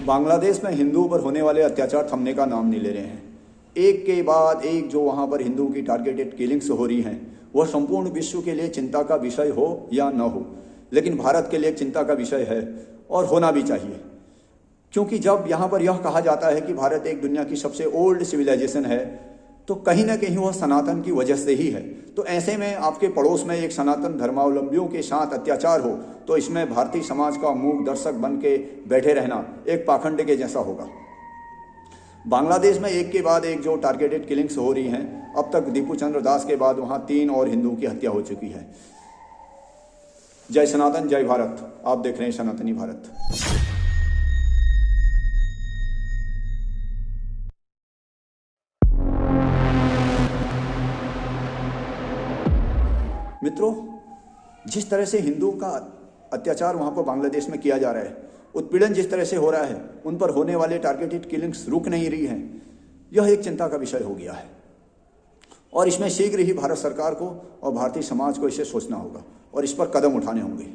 बांग्लादेश में हिंदुओं पर होने वाले अत्याचार थमने का नाम नहीं ले रहे हैं। एक के बाद एक जो वहाँ पर हिंदुओं की टारगेटेड किलिंग्स हो रही हैं, वह संपूर्ण विश्व के लिए चिंता का विषय हो या न हो, लेकिन भारत के लिए एक चिंता का विषय है और होना भी चाहिए। क्योंकि जब यहाँ पर यह कहा जाता है कि भारत एक दुनिया की सबसे ओल्ड सिविलाइजेशन है, तो कहीं ना कहीं वह सनातन की वजह से ही है। तो ऐसे में आपके पड़ोस में एक सनातन धर्मावलंबियों के साथ अत्याचार हो, तो इसमें भारतीय समाज का मूक दर्शक बन के बैठे रहना एक पाखंड के जैसा होगा। बांग्लादेश में एक के बाद एक जो टारगेटेड किलिंग्स हो रही हैं, अब तक दीपू चंद्र दास के बाद वहाँ 3 और हिंदुओं की हत्या हो चुकी है। जय सनातन, जय भारत। आप देख रहे हैं सनातनी भारत। मित्रों, जिस तरह से हिंदुओं का अत्याचार वहाँ पर बांग्लादेश में किया जा रहा है, उत्पीड़न जिस तरह से हो रहा है, उन पर होने वाले टारगेटेड किलिंग्स रुक नहीं रही हैं, यह एक चिंता का विषय हो गया है। और इसमें शीघ्र ही भारत सरकार को और भारतीय समाज को इसे सोचना होगा और इस पर कदम उठाने होंगे।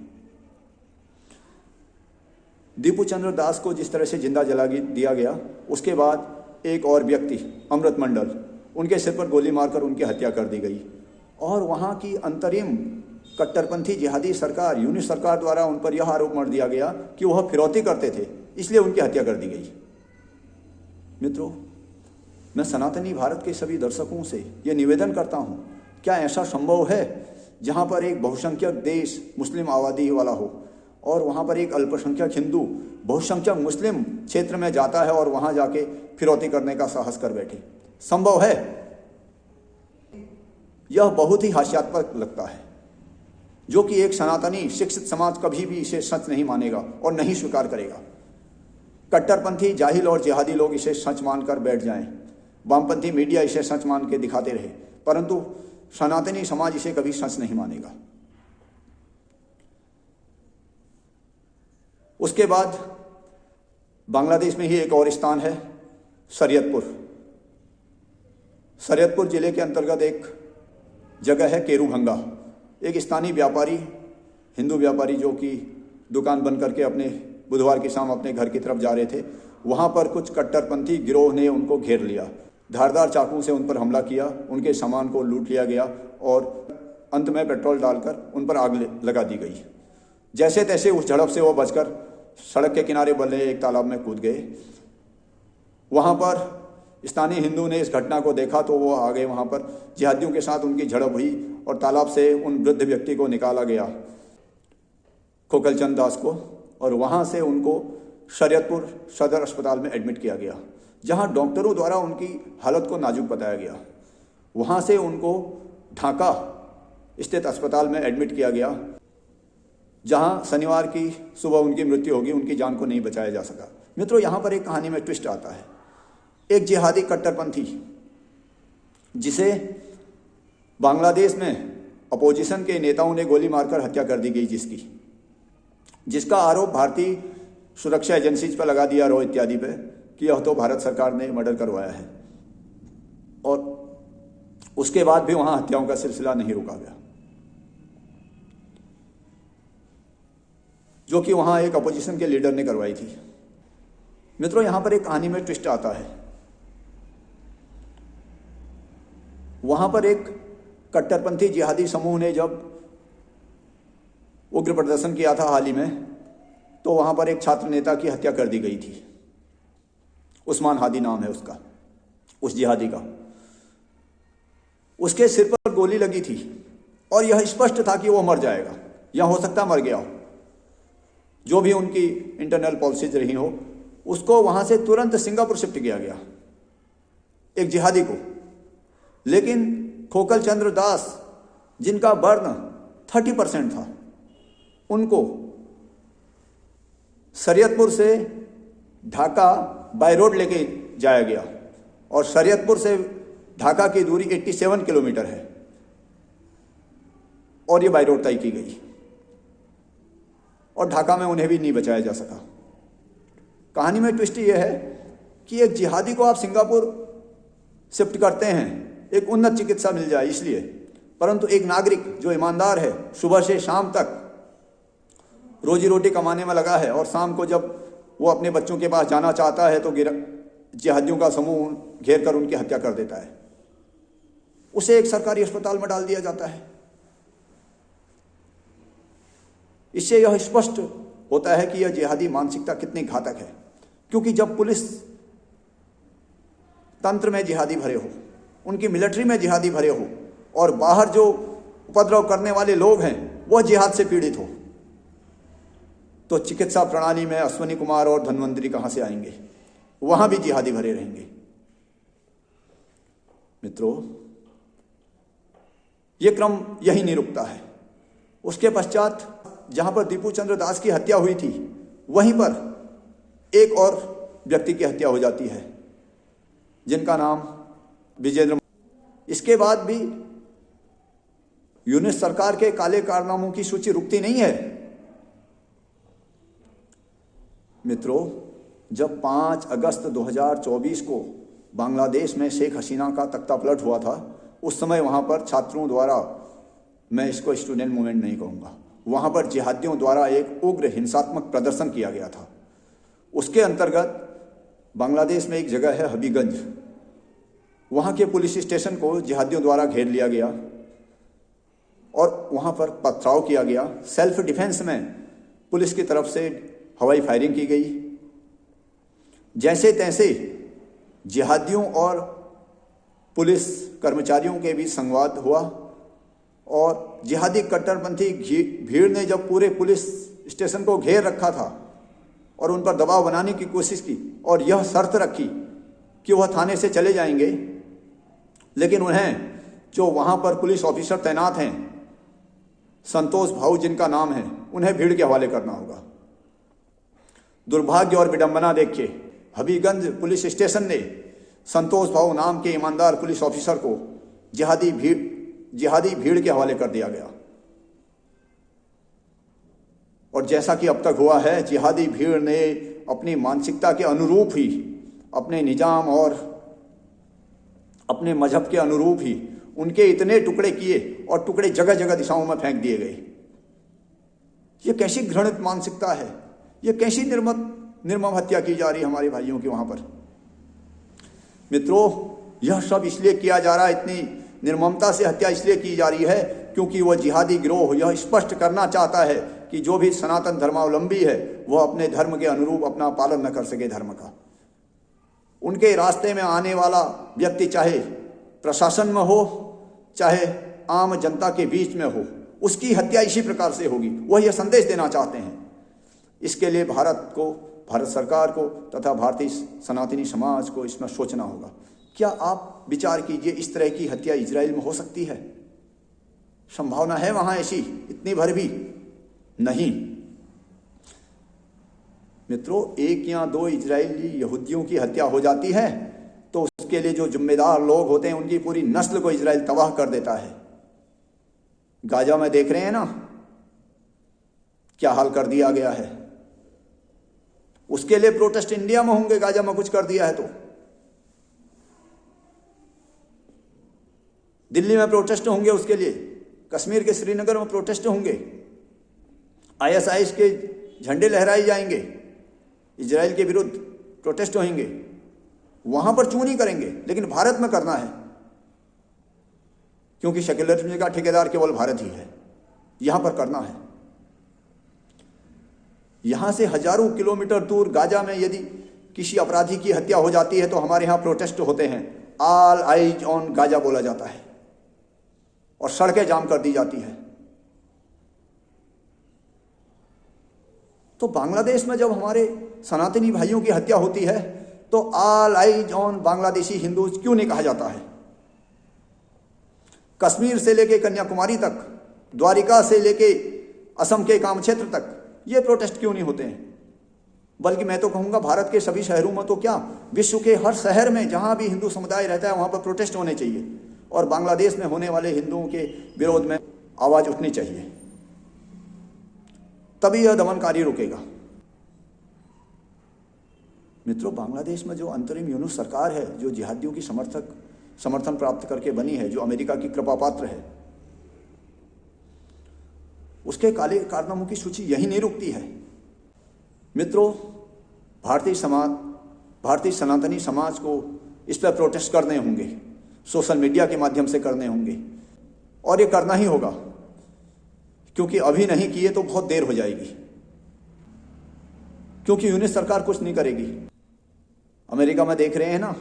दीपू चंद्र दास को जिस तरह से जिंदा जला दिया गया, उसके बाद एक और व्यक्ति अमृत मंडल, उनके सिर पर गोली मारकर उनकी हत्या कर दी गई। और वहाँ की अंतरिम कट्टरपंथी जिहादी सरकार, यूनिट सरकार द्वारा उन पर यह आरोप मढ़ दिया गया कि वह फिरौती करते थे, इसलिए उनकी हत्या कर दी गई। मित्रों, मैं सनातनी भारत के सभी दर्शकों से यह निवेदन करता हूँ, क्या ऐसा संभव है जहाँ पर एक बहुसंख्यक देश मुस्लिम आबादी वाला हो और वहाँ पर एक अल्पसंख्यक हिंदू बहुसंख्यक मुस्लिम क्षेत्र में जाता है और वहाँ जाके फिरौती करने का साहस कर बैठे? संभव है? यह बहुत ही हास्यास्पद लगता है, जो कि एक सनातनी शिक्षित समाज कभी भी इसे सच नहीं मानेगा और नहीं स्वीकार करेगा। कट्टरपंथी जाहिल और जिहादी लोग इसे सच मानकर बैठ जाएं, वामपंथी मीडिया इसे सच मान के दिखाते रहे, परंतु सनातनी समाज इसे कभी सच नहीं मानेगा। उसके बाद बांग्लादेश में ही एक और स्थान है, शरीयतपुर। शरीयतपुर जिले के अंतर्गत एक जगह है केरूभंगा। एक स्थानीय व्यापारी, हिंदू व्यापारी, जो कि दुकान बंद करके अपने बुधवार की शाम अपने घर की तरफ जा रहे थे, वहाँ पर कुछ कट्टरपंथी गिरोह ने उनको घेर लिया, धारदार चाकू से उन पर हमला किया, उनके सामान को लूट लिया गया और अंत में पेट्रोल डालकर उन पर आग लगा दी गई। जैसे तैसे उस झड़प से वो बचकर सड़क के किनारे बने एक तालाब में कूद गए। वहाँ पर स्थानीय हिंदू ने इस घटना को देखा तो वो आ गए वहाँ पर, जिहादियों के साथ उनकी झड़प हुई और तालाब से उन वृद्ध व्यक्ति को निकाला गया, खोकलचंद दास को, और वहाँ से उनको शरीयतपुर सदर अस्पताल में एडमिट किया गया, जहाँ डॉक्टरों द्वारा उनकी हालत को नाजुक बताया गया। वहाँ से उनको ढाका स्थित अस्पताल में एडमिट किया गया, जहाँ शनिवार की सुबह उनकी मृत्यु होगी, उनकी जान को नहीं बचाया जा सका। मित्रों, यहाँ पर एक कहानी में ट्विस्ट आता है। एक जिहादी कट्टरपंथी, जिसे बांग्लादेश में अपोजिशन के नेताओं ने गोली मारकर हत्या कर दी गई, जिसका आरोप भारतीय सुरक्षा एजेंसीज पर लगा दिया, रो इत्यादि पे, कि यह तो भारत सरकार ने मर्डर करवाया है, और उसके बाद भी वहां हत्याओं का सिलसिला नहीं रुका गया, जो कि वहां एक अपोजिशन के लीडर ने करवाई थी। मित्रों, यहां पर एक कहानी में ट्विस्ट आता है। वहां पर एक कट्टरपंथी जिहादी समूह ने जब उग्र प्रदर्शन किया था हाल ही में, तो वहां पर एक छात्र नेता की हत्या कर दी गई थी। उस्मान हादी नाम है उसका, उस जिहादी का। उसके सिर पर गोली लगी थी और यह स्पष्ट था कि वो मर जाएगा, या हो सकता मर गया हो, जो भी उनकी इंटरनल पॉलिसीज रही हो। उसको वहां से तुरंत सिंगापुर शिफ्ट किया गया, एक जिहादी को। लेकिन खोकल चंद्र दास, जिनका बर्न 30% था, उनको शरीयतपुर से ढाका बाय रोड लेके जाया गया, और शरीयतपुर से ढाका की दूरी 87 किलोमीटर है, और ये बाय रोड तय की गई, और ढाका में उन्हें भी नहीं बचाया जा सका। कहानी में ट्विस्ट ये है कि एक जिहादी को आप सिंगापुर शिफ्ट करते हैं, एक उन्नत चिकित्सा मिल जाए इसलिए, परंतु एक नागरिक जो ईमानदार है, सुबह से शाम तक रोजी रोटी कमाने में लगा है, और शाम को जब वो अपने बच्चों के पास जाना चाहता है तो जिहादियों का समूह घेर कर उनकी हत्या कर देता है, उसे एक सरकारी अस्पताल में डाल दिया जाता है। इससे यह स्पष्ट होता है कि यह जिहादी मानसिकता कितनी घातक है, क्योंकि जब पुलिस तंत्र में जिहादी भरे हो, उनकी मिलिट्री में जिहादी भरे हो और बाहर जो उपद्रव करने वाले लोग हैं वह जिहाद से पीड़ित हो, तो चिकित्सा प्रणाली में अश्विनी कुमार और धन्वंतरी कहां से आएंगे? वहां भी जिहादी भरे रहेंगे। मित्रों, यह क्रम यही नहीं रुकता है। उसके पश्चात जहां पर दीपू चंद्र दास की हत्या हुई थी, वहीं पर एक और व्यक्ति की हत्या हो जाती है जिनका नाम विजेंद्र। इसके बाद भी यूनिस सरकार के काले कारनामों की सूची रुकती नहीं है। मित्रों, जब 5 अगस्त 2024 को बांग्लादेश में शेख हसीना का तख्ता पलट हुआ था, उस समय वहां पर छात्रों द्वारा, मैं इसको स्टूडेंट मूवमेंट नहीं कहूंगा, वहां पर जिहादियों द्वारा एक उग्र हिंसात्मक प्रदर्शन किया गया था। उसके अंतर्गत बांग्लादेश में एक जगह है हबीगंज, वहां के पुलिस स्टेशन को जिहादियों द्वारा घेर लिया गया और वहां पर पथराव किया गया। सेल्फ डिफेंस में पुलिस की तरफ से हवाई फायरिंग की गई। जैसे तैसे जिहादियों और पुलिस कर्मचारियों के बीच संवाद हुआ और जिहादी कट्टरपंथी भीड़ ने जब पूरे पुलिस स्टेशन को घेर रखा था और उन पर दबाव बनाने की कोशिश की और यह शर्त रखी कि वह थाने से चले जाएंगे, लेकिन उन्हें जो वहां पर पुलिस ऑफिसर तैनात हैं, संतोष भाऊ जिनका नाम है, उन्हें भीड़ के हवाले करना होगा। दुर्भाग्य और विडंबना देखिए, हबीगंज पुलिस स्टेशन ने संतोष भाऊ नाम के ईमानदार पुलिस ऑफिसर को जिहादी भीड़ के हवाले कर दिया गया। और जैसा कि अब तक हुआ है, जिहादी भीड़ ने अपनी मानसिकता के अनुरूप ही, अपने निजाम और अपने मजहब के अनुरूप ही उनके इतने टुकड़े किए और टुकड़े जगह जगह दिशाओं में फेंक दिए गए। यह कैसी घृणित मानसिकता है, यह कैसी निर्मम हत्या की जा रही है हमारे भाइयों की वहां पर। मित्रों, यह सब इसलिए किया जा रहा है, इतनी निर्ममता से हत्या इसलिए की जा रही है क्योंकि वह जिहादी गिरोह यह स्पष्ट करना चाहता है कि जो भी सनातन धर्मावलंबी है वह अपने धर्म के अनुरूप अपना पालन न कर सके धर्म का। उनके रास्ते में आने वाला व्यक्ति चाहे प्रशासन में हो चाहे आम जनता के बीच में हो, उसकी हत्या इसी प्रकार से होगी। वह यह संदेश देना चाहते हैं। इसके लिए भारत सरकार को तथा भारतीय सनातनी समाज को इसमें सोचना होगा। क्या आप विचार कीजिए, इस तरह की हत्या इजराइल में हो सकती है? संभावना है वहां ऐसी? इतनी भर भी नहीं। मित्रों, 1 या 2 इजरायली यहूदियों की हत्या हो जाती है तो उसके लिए जो जिम्मेदार लोग होते हैं उनकी पूरी नस्ल को इजराइल तबाह कर देता है। गाजा में देख रहे हैं ना क्या हाल कर दिया गया है। उसके लिए प्रोटेस्ट इंडिया में होंगे, गाजा में कुछ कर दिया है तो। दिल्ली में प्रोटेस्ट होंगे उसके लिए, कश्मीर के श्रीनगर में प्रोटेस्ट होंगे, आईएसआईएस के झंडे लहराए जाएंगे, इजराइल के विरुद्ध प्रोटेस्ट होंगे। वहां पर चूं नहीं करेंगे, लेकिन भारत में करना है क्योंकि सेक्युलरिज्म का ठेकेदार केवल भारत ही है। यहां पर करना है। यहां से हजारों किलोमीटर दूर गाजा में यदि किसी अपराधी की हत्या हो जाती है तो हमारे यहां प्रोटेस्ट होते हैं, ऑल आइज ऑन गाजा बोला जाता है और सड़कें जाम कर दी जाती है। तो बांग्लादेश में जब हमारे सनातनी भाइयों की हत्या होती है तो all eyes on Bangladeshi Hindus क्यों नहीं कहा जाता है? कश्मीर से लेके कन्याकुमारी तक, द्वारिका से लेके असम के काम क्षेत्र तक ये प्रोटेस्ट क्यों नहीं होते हैं? बल्कि मैं तो कहूंगा भारत के सभी शहरों में तो क्या, विश्व के हर शहर में जहां भी हिंदू समुदाय रहता है वहां पर प्रोटेस्ट होने चाहिए और बांग्लादेश में होने वाले हिंदुओं के विरोध में आवाज उठनी चाहिए, तभी यह दमनकारी रुकेगा। मित्रों, बांग्लादेश में जो अंतरिम यूनुस सरकार है, जो जिहादियों की समर्थन प्राप्त करके बनी है, जो अमेरिका की कृपा पात्र है, उसके काले कारनामों की सूची यही नहीं रुकती है। मित्रों, भारतीय सनातनी समाज को इस पर प्रोटेस्ट करने होंगे, सोशल मीडिया के माध्यम से करने होंगे, और ये करना ही होगा, क्योंकि अभी नहीं किए तो बहुत देर हो जाएगी, क्योंकि यूनिट सरकार कुछ नहीं करेगी। अमेरिका में देख रहे हैं ना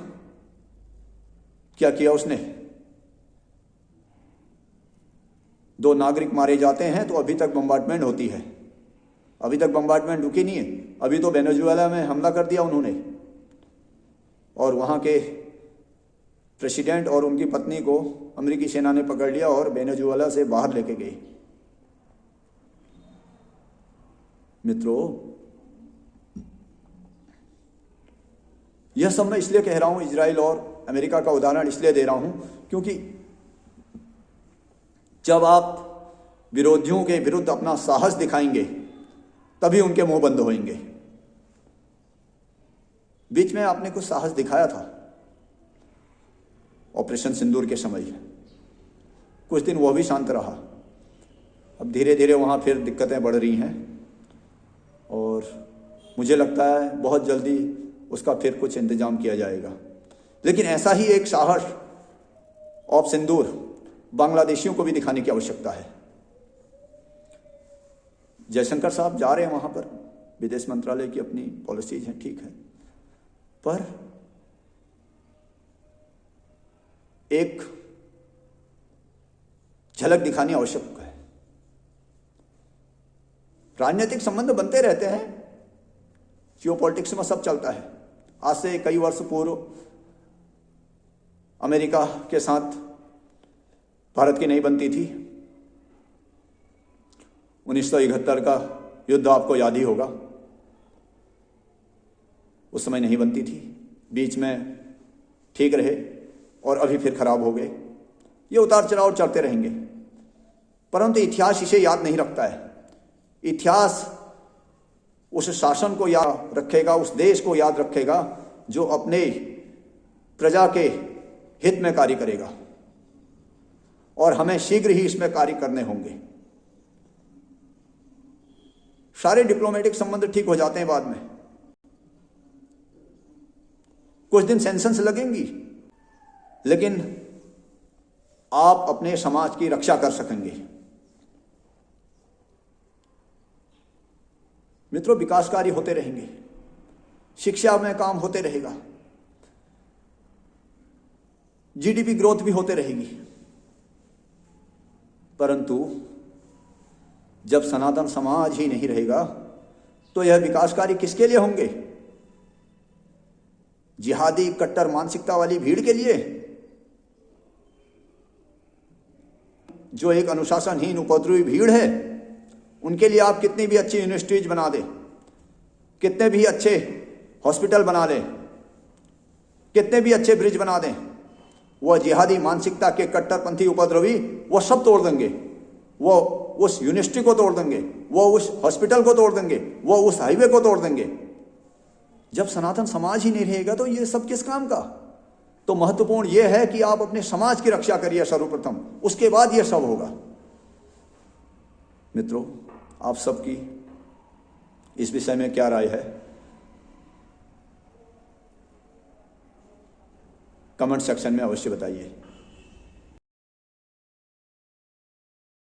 क्या किया उसने। 2 नागरिक मारे जाते हैं तो अभी तक बम्बार्डमेंट होती है, अभी तक बम्बार्डमेंट रुकी नहीं है। अभी तो वेनेजुएला में हमला कर दिया उन्होंने, और वहाँ के प्रेसिडेंट और उनकी पत्नी को अमेरिकी सेना ने पकड़ लिया और वेनेजुएला से बाहर लेके गई। मित्रों, यह सब मैं इसलिए कह रहा हूं, इजराइल और अमेरिका का उदाहरण इसलिए दे रहा हूं क्योंकि जब आप विरोधियों के विरुद्ध अपना साहस दिखाएंगे तभी उनके मुंह बंद होंगे। बीच में आपने कुछ साहस दिखाया था ऑपरेशन सिंदूर के समय, कुछ दिन वह भी शांत रहा। अब धीरे धीरे वहां फिर दिक्कतें बढ़ रही हैं और मुझे लगता है बहुत जल्दी उसका फिर कुछ इंतजाम किया जाएगा। लेकिन ऐसा ही एक साहस ऑफ सिंदूर बांग्लादेशियों को भी दिखाने की आवश्यकता है। जयशंकर साहब जा रहे हैं वहां पर, विदेश मंत्रालय की अपनी पॉलिसीज हैं, ठीक है, पर एक झलक दिखानी आवश्यक है। राजनीतिक संबंध बनते रहते हैं, जियोपॉलिटिक्स में सब चलता है। आज से कई वर्ष पूर्व अमेरिका के साथ भारत की नहीं बनती थी। 1971 का युद्ध आपको याद ही होगा, उस समय नहीं बनती थी, बीच में ठीक रहे और अभी फिर खराब हो गए। ये उतार चढ़ाव चलते रहेंगे, परंतु इतिहास इसे याद नहीं रखता है। इतिहास उस शासन को याद रखेगा, उस देश को याद रखेगा जो अपने प्रजा के हित में कार्य करेगा, और हमें शीघ्र ही इसमें कार्य करने होंगे। सारे डिप्लोमेटिक संबंध ठीक हो जाते हैं बाद में, कुछ दिन सेंसन्स लगेंगी, लेकिन आप अपने समाज की रक्षा कर सकेंगे। मित्रों, विकास कार्य होते रहेंगे, शिक्षा में काम होते रहेगा, जीडीपी ग्रोथ भी होते रहेगी, परंतु जब सनातन समाज ही नहीं रहेगा तो यह विकास कार्य किसके लिए होंगे? जिहादी कट्टर मानसिकता वाली भीड़ के लिए, जो एक अनुशासनहीन उपद्रवी भीड़ है, उनके लिए आप कितनी भी अच्छी यूनिवर्सिटीज बना दें, कितने भी अच्छे हॉस्पिटल बना लें, कितने भी अच्छे ब्रिज बना दें, वह जिहादी मानसिकता के कट्टरपंथी उपद्रवी वो सब तोड़ देंगे। वो उस यूनिवर्सिटी को तोड़ देंगे, वो उस हॉस्पिटल को तोड़ देंगे, वो उस हाईवे को तोड़ देंगे। जब सनातन समाज ही नहीं रहेगा तो ये सब किस काम का? तो महत्वपूर्ण यह है कि आप अपने समाज की रक्षा करिए सर्वप्रथम, उसके बाद यह सब होगा। मित्रों, आप सबकी इस विषय में क्या राय है? कमेंट सेक्शन में अवश्य बताइए।